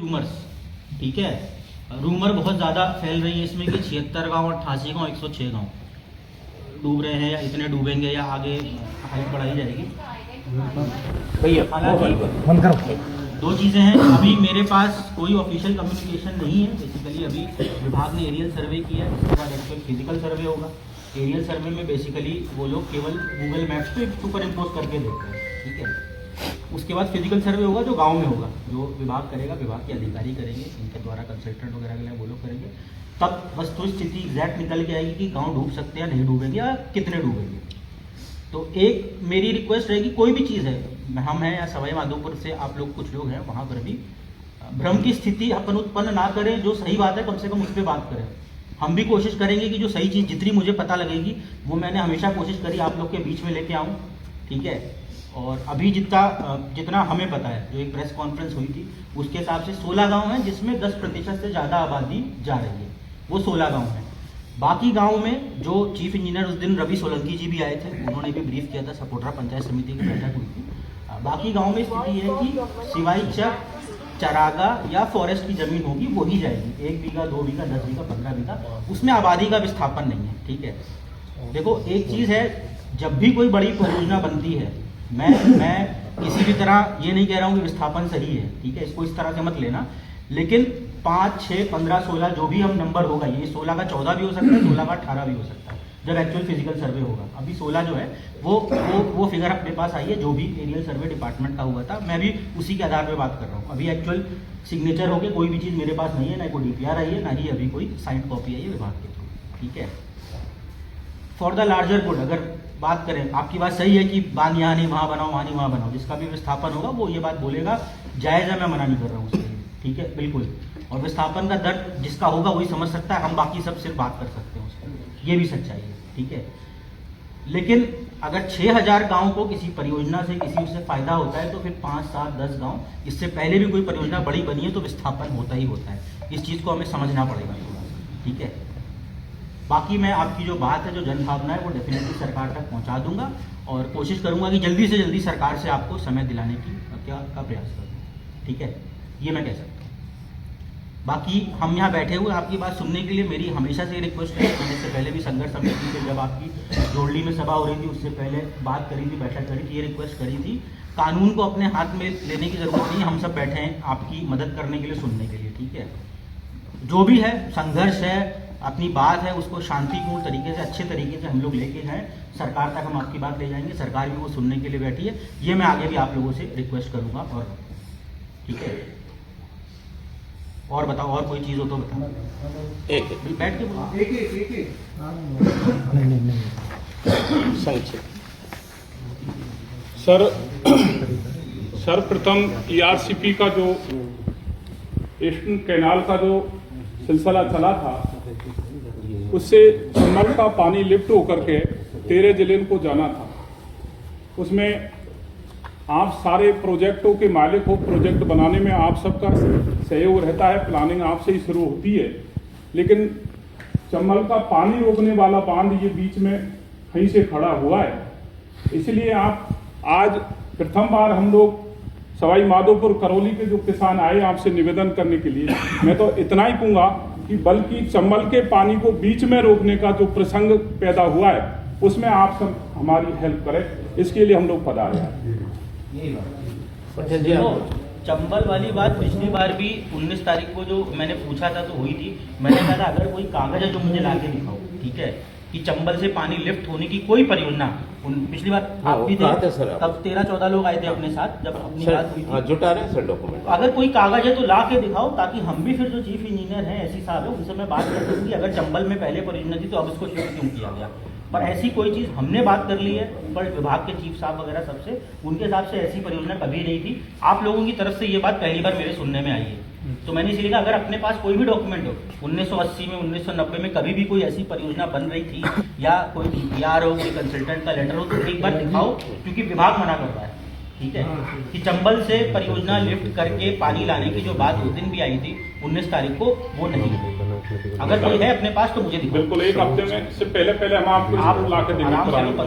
Rumours, ठीक है। Rumour बहुत ज़्यादा फैल रही है इसमें कि 76 गाँव और 88 गाँव 106 गाँव डूब रहे हैं या इतने डूबेंगे या आगे हाइट बढ़ाई जाएगी। हालांकि दो चीज़ें हैं, अभी मेरे पास कोई ऑफिशियल कम्युनिकेशन नहीं है। बेसिकली अभी विभाग ने एरियल सर्वे किया है, उसके बाद एक्चुअल फिजिकल सर्वे होगा। एरियल सर्वे में बेसिकली वो लोग केवल गूगल मैप्स पे सुपर इम्पोज करके देखते हैं, ठीक है। उसके बाद फिजिकल सर्वे होगा जो गांव में होगा, जो विभाग करेगा, विभाग के अधिकारी करेंगे, इनके द्वारा कंसल्टेंट वगैरह के लिए वो लोग करेंगे। तब वस्तु स्थिति एग्जैक्ट निकल के आएगी कि गांव डूब सकते हैं या नहीं डूबेंगे या कितने डूबेंगे। तो एक मेरी रिक्वेस्ट रहेगी, कोई भी चीज़ है, हम हैं या सवाई माधोपुर से आप लोग कुछ लोग हैं, वहाँ पर भी भ्रम की स्थिति अपन उत्पन्न ना करें। जो सही बात है कम से कम उस पर बात करें। हम भी कोशिश करेंगे कि जो सही चीज़ जितनी मुझे पता लगेगी वो मैंने हमेशा कोशिश करी आप लोग के बीच में लेके आऊँ, ठीक है। और अभी जितना हमें पता है, जो एक प्रेस कॉन्फ्रेंस हुई थी उसके हिसाब से 16 गांव हैं जिसमें 10% से ज़्यादा आबादी जा रही है, वो 16 गांव हैं। बाकी गांव में जो चीफ इंजीनियर उस दिन रवि सोलंकी जी भी आए थे, उन्होंने भी ब्रीफ किया था, सपोटरा पंचायत समिति की बैठक हुई थी। बाकी गांव में स्थिति है कि सिवाई चक, चरागा या फॉरेस्ट की जमीन होगी वो ही जाएगी, 1 बीघा 2 बीघा 10 बीघा 15 बीघा, उसमें आबादी का विस्थापन नहीं है, ठीक है। देखो एक चीज़ है, जब भी कोई बड़ी परियोजना बनती है, मैं किसी भी तरह ये नहीं कह रहा हूँ कि विस्थापन सही है, ठीक है, इसको इस तरह से मत लेना। लेकिन 5, 6, 15, 16 जो भी हम नंबर होगा, ये 16 का 14 भी हो सकता है, 16 का 18 भी हो सकता है जब एक्चुअल फिजिकल सर्वे होगा। अभी 16 जो है वो फिगर अपने पास आई है, जो भी एरियल सर्वे डिपार्टमेंट का हुआ था। मैं भी उसी के आधार पर बात कर रहा हूँ। अभी एक्चुअल सिग्नेचर होके कोई भी चीज़ मेरे पास नहीं है, ना कोई DPR आई है, ना ही अभी कोई साइंड कॉपी आई है विभाग के थ्रू, ठीक है। फॉर द लार्जर गुड अगर बात करें, आपकी बात सही है कि बांध यहाँ नहीं वहाँ बनाओ, वहाँ नहीं वहाँ बनाओ, जिसका भी विस्थापन होगा वो ये बात बोलेगा, जायज़ है, मैं मना नहीं कर रहा हूँ उसके लिए, ठीक है, बिल्कुल। और विस्थापन का दर्द जिसका होगा वही समझ सकता है, हम बाकी सब सिर्फ बात कर सकते हैं उसकी, ये भी सच्चाई है, ठीक है। लेकिन अगर 6000 गाँव को किसी परियोजना से किसी से फायदा होता है तो फिर 5, 7, 10 गाँव, इससे पहले भी कोई परियोजना बड़ी बनी है तो विस्थापन होता ही होता है। इस चीज़ को हमें समझना पड़ेगा थोड़ा, ठीक है। बाकी मैं आपकी जो बात है, जो जनभावना है, वो डेफिनेटली सरकार तक पहुंचा दूंगा और कोशिश करूंगा कि जल्दी से जल्दी सरकार से आपको समय दिलाने की का प्रयास करूँ, ठीक है, ये मैं कह सकता हूँ। बाकी हम यहाँ बैठे हुए आपकी बात सुनने के लिए, मेरी हमेशा से रिक्वेस्ट है। मैंने इससे पहले भी संघर्ष समिति पे जब आपकी जोड़ली में सभा हो रही थी उससे पहले बात करी थी, बैठक करी थी, ये रिक्वेस्ट करी थी, कानून को अपने हाथ में लेने की जरूरत नहीं, हम सब बैठे हैं आपकी मदद करने के लिए, सुनने के लिए, ठीक है। जो भी है संघर्ष है, अपनी बात है, उसको शांतिपूर्ण तरीके से, अच्छे तरीके से हम लोग लेके जाएं, सरकार तक हम आपकी बात ले जाएंगे, सरकार भी वो सुनने के लिए बैठी है, ये मैं आगे भी आप लोगों से रिक्वेस्ट करूंगा। और ठीक है, और बताओ, और कोई चीज़ हो तो बताओ, एक बैठ के बोलो, सर्वप्रथम ERCP का जो ईस्टर्न कैनाल का जो सिलसिला चला था, उससे चंबल का पानी लिफ्ट होकर के 13 जिले को जाना था। उसमें आप सारे प्रोजेक्टों के मालिक हो, प्रोजेक्ट बनाने में आप सबका सहयोग रहता है, प्लानिंग आपसे ही शुरू होती है। लेकिन चंबल का पानी रोकने वाला बांध ये बीच में कहीं से खड़ा हुआ है, इसलिए आप आज प्रथम बार हम लोग सवाई माधोपुर करौली के जो किसान आए आपसे निवेदन करने के लिए, मैं तो इतना ही कहूँगा कि बल्कि चंबल के पानी को बीच में रोकने का जो प्रसंग पैदा हुआ है उसमें आप सब हमारी हेल्प करें, इसके लिए हम लोग पधारे हैं। देखो, चंबल वाली बात पिछली बार भी 19 तारीख को जो मैंने पूछा था तो हुई थी। मैंने कहा था अगर कोई कागज है जो मुझे ला के दिखाओ, ठीक है, कि चंबल से पानी लिफ्ट होने की कोई परियोजना, पिछली बार आप भी थे, तब 13-14 लोग आए थे अपने साथ जब अपनी बात हुई थी, जुटा रहे हैं सर डॉक्यूमेंट। अगर कोई कागज है तो ला के दिखाओ, ताकि हम भी फिर जो चीफ इंजीनियर हैं ऐसी साहब है उनसे मैं बात कर सकूँ कि अगर चंबल में पहले परियोजना थी तो अब इसको शिफ्ट क्यों किया गया। पर ऐसी कोई चीज़ हमने बात कर ली है पर विभाग के चीफ साहब वगैरह सबसे, उनके हिसाब से ऐसी परियोजना कभी नहीं थी। आप लोगों की तरफ से ये बात पहली बार मेरे सुनने में आई है, तो मैंने इसीलिए कहा अगर अपने पास कोई भी डॉक्यूमेंट हो, 1980 में 1990 में कभी भी कोई ऐसी परियोजना बन रही थी या कोई DPR हो, कोई कंसल्टेंट का लेटर हो, तो एक बार दिखाओ, क्योंकि विभाग मना कर रहा है, ठीक है, कि चंबल से परियोजना लिफ्ट करके पानी लाने की जो बात उस दिन भी आई थी 19 तारीख को, वो नहीं है। अगर कोई है अपने पास तो मुझे दिखाओ। बिल्कुल, एक हफ्ते में इससे पहले हम आपको ला के देंगे।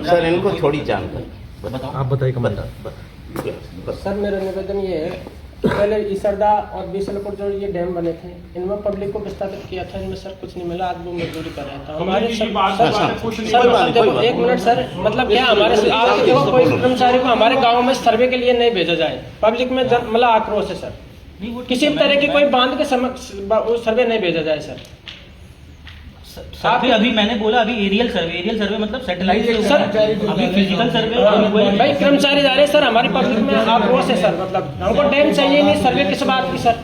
सर इनको थोड़ी जानकारी बताओ, आप बताइए। सर मेरा निवेदन ये है पहले इसरदा और बीसलपुर जो ये डैम बने थे, इनमें पब्लिक को विस्थापित किया था, इनमें सर कुछ नहीं मिला, आज वो मजदूरी कर रहा था हमारे कमेटी सर। की बात कुछ नहीं सर मिला। देखो एक मिनट सर, मतलब क्या हमारे आप देखो कोई कर्मचारी को हमारे गांव में सर्वे के लिए नहीं भेजा जाए, पब्लिक में मतलब आक्रोश है सर। नहीं, वो किसी तरह की कोई बांध के सर्वे नहीं भेजा जाए सर। सर्वे अभी मैंने बोला अभी एरियल सर्वे मतलब सैटेलाइट से सर, अभी फिजिकल सर्वे भाई कर्मचारी जा रहे हैं सर, हमारी पब्लिक में आक्रोश है सर। मतलब हमको डैम चाहिए नहीं, सर्वे किस बात की सर?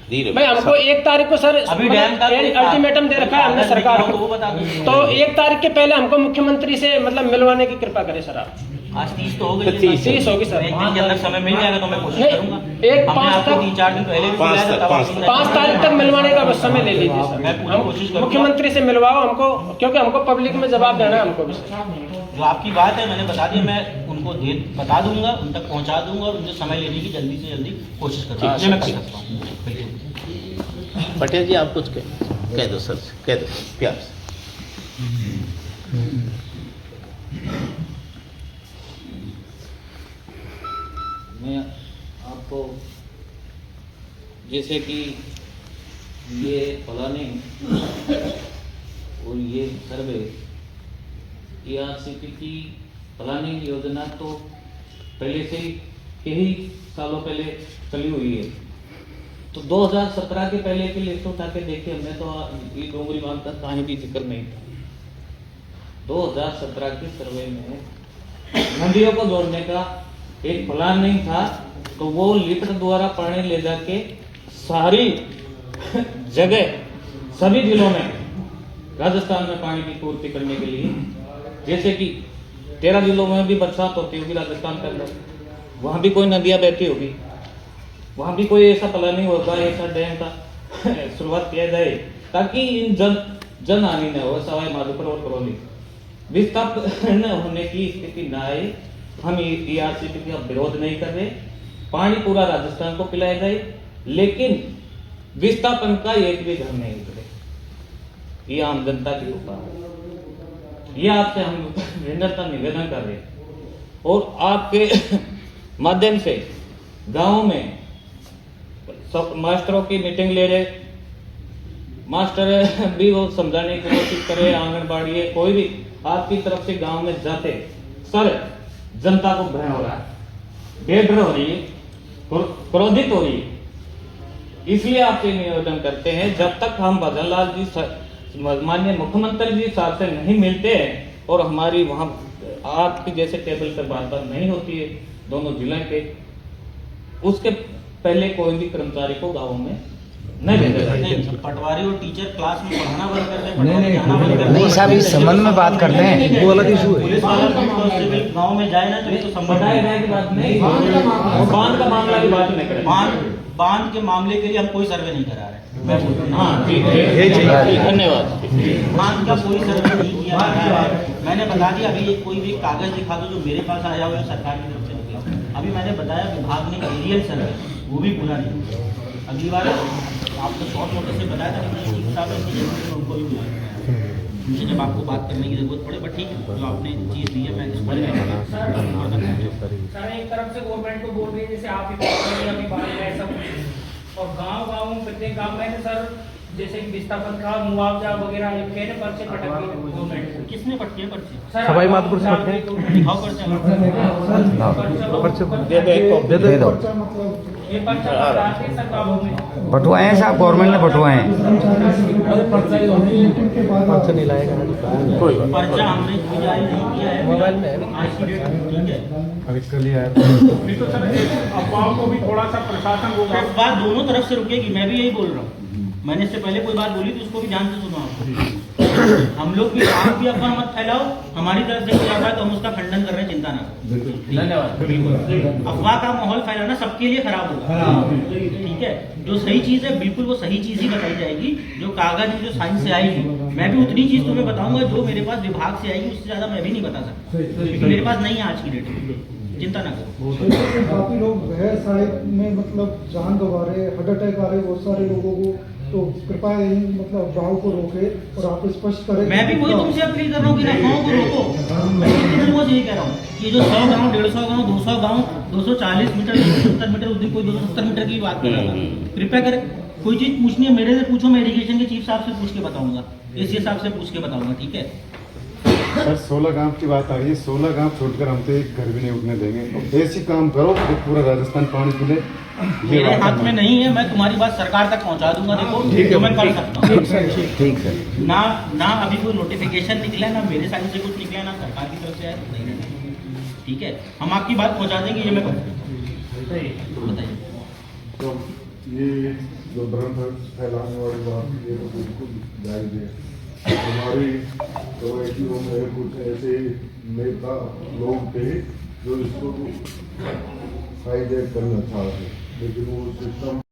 भाई हमको 1 तारीख को सर अभी डैम का अल्टीमेटम दे रखा है हमने सरकार को, वो बता दो। तो 1 तारीख के पहले हमको मुख्यमंत्री से मतलब मिलवाने की कृपा करें सर आप। आज 30 तो हो गई, 30 होगी सर। एक दिन के अंदर समय मिल जाएगा तो मैं कोशिश नहीं, करूंगा। एक हमने 5 आपको तक 3-4 दिन पहले भी बुलाया था, तब आपने 5 तारीख तक मिलवाने का बस समय ले लीजिए सर। मैं पूरी कोशिश करूंगा। मुख्यमंत्री से मिलवाओ हमको, क्योंकि हमको पब्लिक में जवाब देना है हमको भी सर। जो आपकी बात है मैंने बता दिया, मैं उनको बता दूंगा, उन तक पहुंचा दूंगा और उनसे समय लेने की जल्दी से जल्दी कोशिश करूंगा। ये मैं कर सकता हूँ। पटेल जी आप कुछ कह दो सर, कह दो प्यार से। मैं आपको जैसे कि ये प्लानिंग और ये सर्वे ERCP की प्लानिंग योजना तो पहले से कई सालों पहले चली हुई है। तो 2017 के पहले की लिस्ट उठा के देखे हमने तो ये डोंगरी बांध का कहीं भी जिक्र नहीं था। 2017 के सर्वे में नदियों को जोड़ने का एक प्लान नहीं था, तो वो लिफ्ट द्वारा पानी ले जाके सारी जगह सभी जिलों में राजस्थान में पानी की पूर्ति करने के लिए, जैसे कि 13 जिलों में भी बरसात होती होगी राजस्थान के अंदर, वहां भी कोई नदियां बहती होगी, वहां भी कोई ऐसा प्लानिंग होगा, ऐसा डैम का शुरुआत किया जाए ताकि इन जन हानि न हो। सवाई माधोपुर और करौली विस्थापन होने की स्थिति न आए। हम ERCP का विरोध नहीं कर रहे, पानी पूरा राजस्थान को पिलाया जाए, लेकिन विस्थापन का एक भी घर नहीं उतरे। ये आम जनता की उपहार, ये आपसे हम विनम्रता निवेदन कर रहे हैं और आपके माध्यम से गांव में सब मास्टरों की मीटिंग ले रहे, मास्टर भी वो समझाने की कोशिश करे, आंगनबाड़ी है, कोई भी आपकी तरफ से गांव में जाते, सर जनता को भय हो रहा है, बेडर हो रही है, क्रोधित हो रही है। इसलिए आपसे निवेदन करते हैं, जब तक हम भजन लाल जी माननीय मुख्यमंत्री जी साहब से नहीं मिलते हैं और हमारी वहां आपकी जैसे टेबल पर बात नहीं होती है दोनों जिले के, उसके पहले कोई भी कर्मचारी को गाँव में नहीं भेजा जाए। पटवारी और टीचर क्लास में पढ़ाना बंद कर दें, पटवारी जाना बंद कर दें। नहीं साहब, इस संबंध में बात करते हैं, वो अलग इशू है। पुलिस वाला कांस्टेबल गांव में जाए ना तो ये तो संबंध बताए जाए की बात नहीं, बांध का मामला की बात नहीं करें। बांध के मामले के लिए हम कोई सर्वे नहीं करा रहे। मैं बोल रहा हूं। हाँ ठीक है, धन्यवाद। बांध का कोई सर्वे नहीं किया जा रहा है। मैंने बता दिया, अभी ये कोई भी कागज दिखा दो जो मेरे पास आया हुआ है सरकार की तरफ से निकला। अभी मैंने बताया विभाग ने एरियल सर्वे वो भी पूरा नहीं किया। अगली बार आपको शॉर्ट नोटिस से बताया था कि उनको भी बुलाया, मुझे जब आपको बात करने की जरूरत पड़े, बट ठीक है जो आपने चीज़ दी है मैं इसको सर एक तरफ से गवर्नमेंट को बोल रही है जैसे आप ही अभी बात है सब कुछ, और गांव प्रत्येक गांव में सर जैसे कि विस्थापन का मुआवजा वगैरह ये कहने पर्चे पटक दिए गवर्नमेंट। किसने पटके पर्चे? सवाई माधोपुर से पटके दिखाओ पर्चा। दे दो। ये पर्चा बताते हैं सर गाँवों में बटुआए हैं साहब, गवर्नमेंट ने बटुआए हैं। पर्चा नहीं लाएगा कोई बात पर्चा हमने जारी नहीं किया है मोबाइल में आज की डेट में, ठीक है। नहीं तो सर अफवाह को भी थोड़ा सा प्रशासन रोके। बात दोनों तरफ से रुकेगी, मैं भी यही बोल रहा हूँ। मैंने इससे पहले कोई बात बोली थी उसको भी ध्यान से सुनो आपको। हम लोग भी आप भी अफवाह मत फैलाओ, हमारी तरफ से किया जाए तो हम उसका खंडन कर रहे हैं, चिंता ना करो। धन्यवाद। अफवाह का माहौल फैलाना सबके लिए खराब होगा, ठीक है। जो सही चीज है बिल्कुल वो सही चीज ही बताई जाएगी, जो कागज जो साइंस से आएगी मैं भी उतनी चीज तुम्हें बताऊंगा जो मेरे पास विभाग से आएगी, उससे ज्यादा मैं भी नहीं बता सकता क्योंकि मेरे पास नहीं है आज की डेट में। चिंता ना करो। काफी लोग साइड में मतलब जान गंवा रहे, हार्ट अटैक आ रहे बहुत सारे लोगों को, तो कृपया इन मतलब गाँव को रोके और आप स्पष्ट करें। मैं भी वही तुमसे अपील कर रहा हूँ कि अफवाहों को रोको। मैं कितने लोगों से यही कह रहा हूँ कि जो 100 गाँव 150 गाँव 200 गाँव 240 मीटर 270 मीटर उस दिन कोई 270 मीटर की बात कर रहा था। कृपया करें, कोई चीज पूछनी है मेरे से पूछो, मैं इरिगेशन के चीफ साहब से पूछ के बताऊंगा, इस हिसाब से पूछ के बताऊंगा, ठीक है। सर 16 गांव की बात आ रही है, 16 गांव छोड़कर हम तो एक घर भी नहीं उठने देंगे। ऐसी काम करो कि पूरा राजस्थान पानी पीले। मेरे हाथ में नहीं है, मैं तुम्हारी बात सरकार तक पहुंचा दूंगा। देखो जो मैं कर सकता हूँ, ठीक सर। ना अभी कोई नोटिफिकेशन निकला, ना मेरे साइड से कुछ निकला, ना सरकार की तरफ से आया, नहीं, ठीक है। हम आपकी बात पहुंचा देंगे, ये मैं बताइए। तो ये जो भ्रम फैलाने वाली बात, ये तो बिल्कुल जायज है। हमारी कमेटियों में कुछ ऐसे नेता लोग थे जो इसको हाईजैक करना चाहते, लेकिन वो सिस्टम